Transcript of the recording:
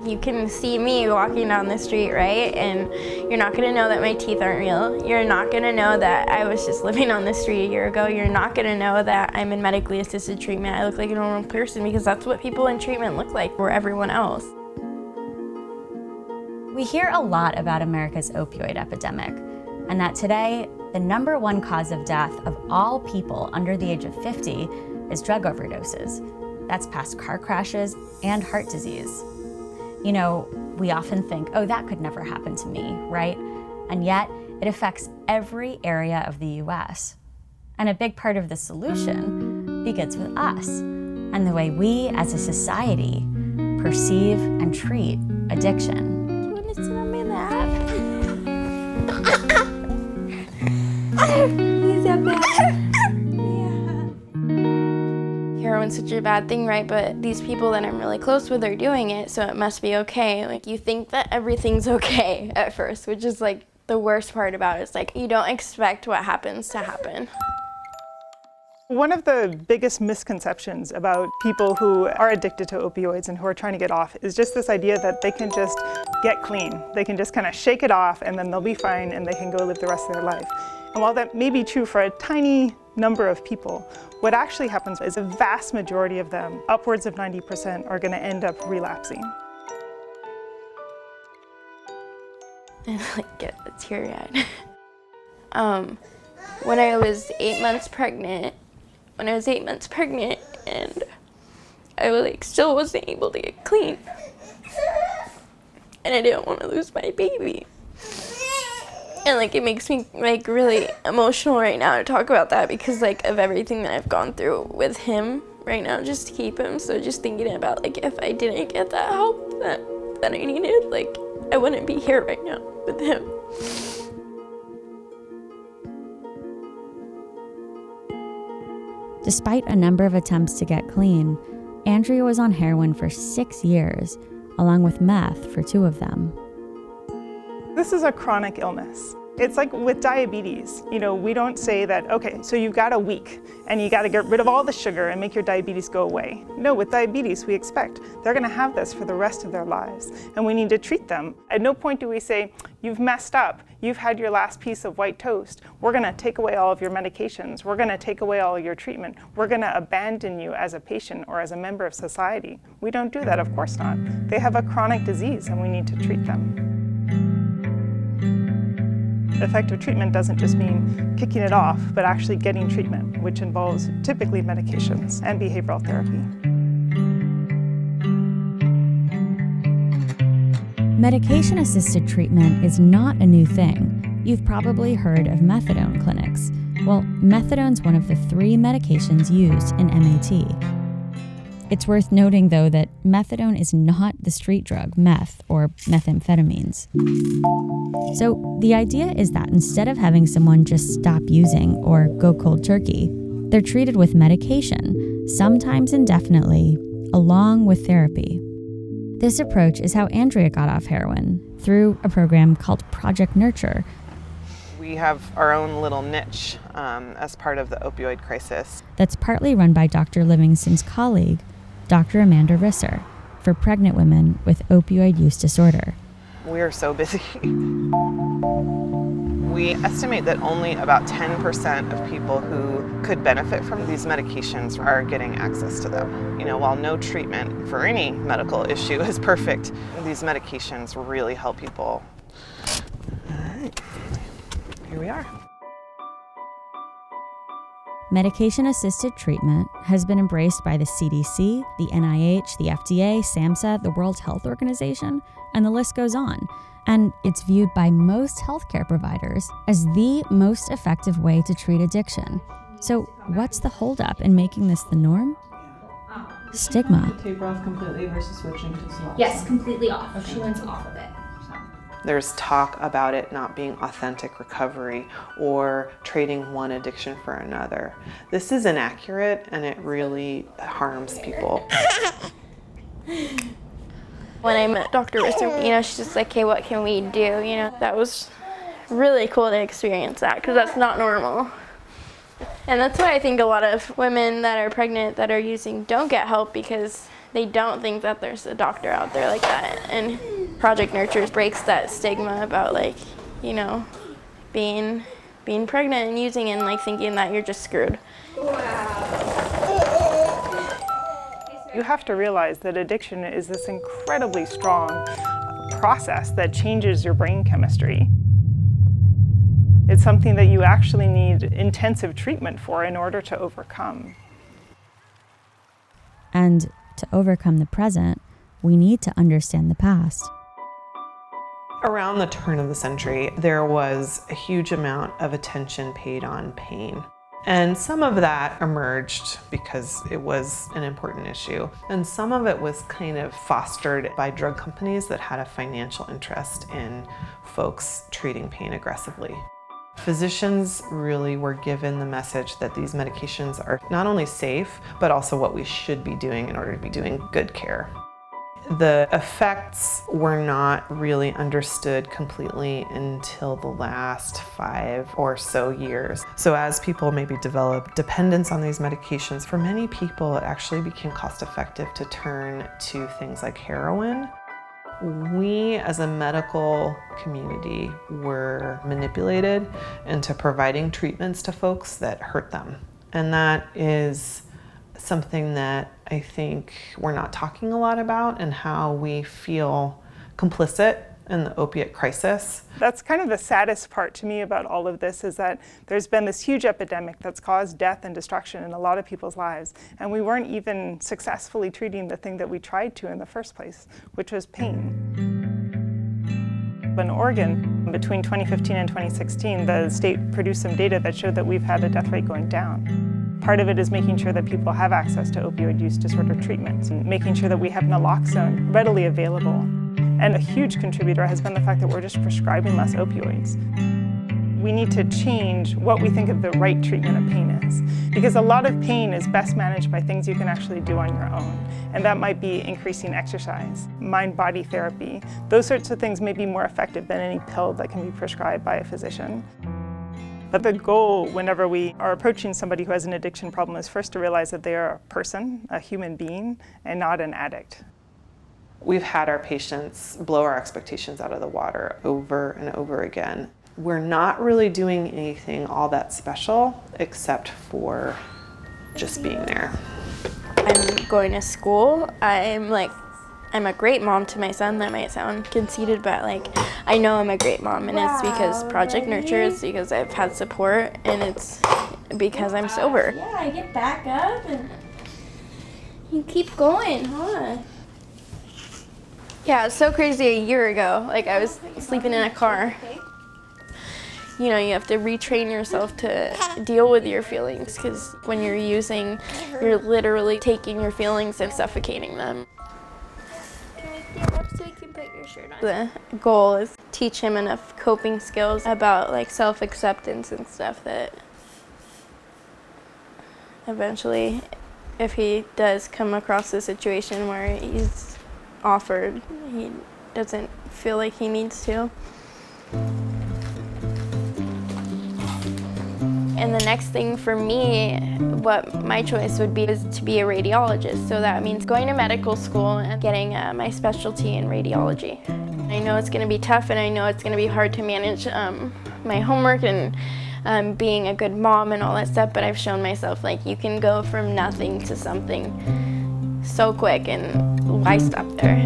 You can see me walking down the street, right? And you're not gonna know that my teeth aren't real. You're not gonna know that I was just living on the street a year ago. You're not gonna know that I'm in medically assisted treatment. I look like a normal person because that's what people in treatment look like for everyone else. We hear a lot about America's opioid epidemic, and that today, the #1 cause of death of all people under the age of 50 is drug overdoses. That's past car crashes and heart disease. You know, we often think, oh, that could never happen to me, right? And yet, it affects every area of the US. And a big part of the solution begins with us and the way we as a society perceive and treat addiction. Do you want to sit on my lap? Is that bad? Heroin's such a bad thing, right? But these people that I'm really close with are doing it, so it must be okay. Like, you think that everything's okay at first, which is like the worst part about it. It's like you don't expect what happens to happen. One of the biggest misconceptions about people who are addicted to opioids and who are trying to get off is just this idea that they can just get clean. They can just kind of shake it off and then they'll be fine and they can go live the rest of their life. And while that may be true for a tiny number of people, what actually happens is a vast majority of them, upwards of 90%, are going to end up relapsing. And like get teary-eyed. When I was 8 months pregnant, and I still wasn't able to get clean. And I didn't want to lose my baby. And like it makes me like really emotional right now to talk about that because like of everything that I've gone through with him right now just to keep him. So just thinking about like if I didn't get that help that I needed, like I wouldn't be here right now with him. Despite a number of attempts to get clean, Andrea was on heroin for 6 years, along with meth for 2 of them. This is a chronic illness. It's like with diabetes. You know, we don't say that, okay, so you've got a week and you got to get rid of all the sugar and make your diabetes go away. No, with diabetes, we expect they're going to have this for the rest of their lives and we need to treat them. At no point do we say, you've messed up, you've had your last piece of white toast, we're going to take away all of your medications, we're going to take away all of your treatment, we're going to abandon you as a patient or as a member of society. We don't do that, of course not. They have a chronic disease and we need to treat them. Effective treatment doesn't just mean kicking it off, but actually getting treatment, which involves typically medications and behavioral therapy. Medication-assisted treatment is not a new thing. You've probably heard of methadone clinics. Well, methadone's one of the 3 medications used in MAT. It's worth noting, though, that methadone is not the street drug meth or methamphetamines. So the idea is that instead of having someone just stop using or go cold turkey, they're treated with medication, sometimes indefinitely, along with therapy. This approach is how Andrea got off heroin, through a program called Project Nurture. We have our own little niche as part of the opioid crisis. That's partly run by Dr. Livingston's colleague, Dr. Amanda Risser, for pregnant women with opioid use disorder. We are so busy. We estimate that only about 10% of people who could benefit from these medications are getting access to them. You know, while no treatment for any medical issue is perfect, these medications really help people. All right, here we are. Medication-assisted treatment has been embraced by the CDC, the NIH, the FDA, SAMHSA, the World Health Organization, and the list goes on. And it's viewed by most healthcare providers as the most effective way to treat addiction. So what's the holdup in making this the norm? Stigma. Taper off completely versus switching to Suboxone? Yes, completely off. Okay. She went off of it. There's talk about it not being authentic recovery or trading one addiction for another. This is inaccurate and it really harms people. When I met Dr. Risser, she's just like, hey, what can we do? That was really cool to experience that because that's not normal. And that's why I think a lot of women that are pregnant that are using don't get help because they don't think that there's a doctor out there like that. And Project Nurture breaks that stigma about like, you know, being pregnant and using it and like thinking that you're just screwed. You have to realize that addiction is this incredibly strong process that changes your brain chemistry. It's something that you actually need intensive treatment for in order to overcome. And to overcome the present, we need to understand the past. Around the turn of the century, there was a huge amount of attention paid on pain. And some of that emerged because it was an important issue. And some of it was kind of fostered by drug companies that had a financial interest in folks treating pain aggressively. Physicians really were given the message that these medications are not only safe, but also what we should be doing in order to be doing good care. The effects were not really understood completely until the last 5 or so years. So as people maybe develop dependence on these medications, for many people it actually became cost effective to turn to things like heroin. We as a medical community were manipulated into providing treatments to folks that hurt them. And that is something that I think we're not talking a lot about, and how we feel complicit in the opiate crisis. That's kind of the saddest part to me about all of this, is that there's been this huge epidemic that's caused death and destruction in a lot of people's lives, and we weren't even successfully treating the thing that we tried to in the first place, which was pain. In Oregon, between 2015 and 2016, the state produced some data that showed that we've had a death rate going down. Part of it is making sure that people have access to opioid use disorder treatments and making sure that we have naloxone readily available. And a huge contributor has been the fact that we're just prescribing less opioids. We need to change what we think of the right treatment of pain is, because a lot of pain is best managed by things you can actually do on your own. And that might be increasing exercise, mind-body therapy. Those sorts of things may be more effective than any pill that can be prescribed by a physician. But the goal whenever we are approaching somebody who has an addiction problem is first to realize that they are a person, a human being, and not an addict. We've had our patients blow our expectations out of the water over and over again. We're not really doing anything all that special except for just being there. I'm going to school. I'm a great mom to my son. That might sound conceited, but like I know I'm a great mom, and it's because Project Nurture, it's because I've had support, and it's because I'm sober. Yeah, get back up and you keep going, huh? Yeah, it's so crazy. A year ago, like I was sleeping in a car. You know, you have to retrain yourself to deal with your feelings, because when you're using, you're literally taking your feelings and suffocating them. So you can put your shirt on. The goal is to teach him enough coping skills about like self-acceptance and stuff that eventually, if he does come across a situation where he's offered, he doesn't feel like he needs to. And the next thing for me, what my choice would be, is to be a radiologist. So that means going to medical school and getting my specialty in radiology. I know it's going to be tough, and I know it's going to be hard to manage my homework and being a good mom and all that stuff, but I've shown myself like you can go from nothing to something so quick, and why stop there?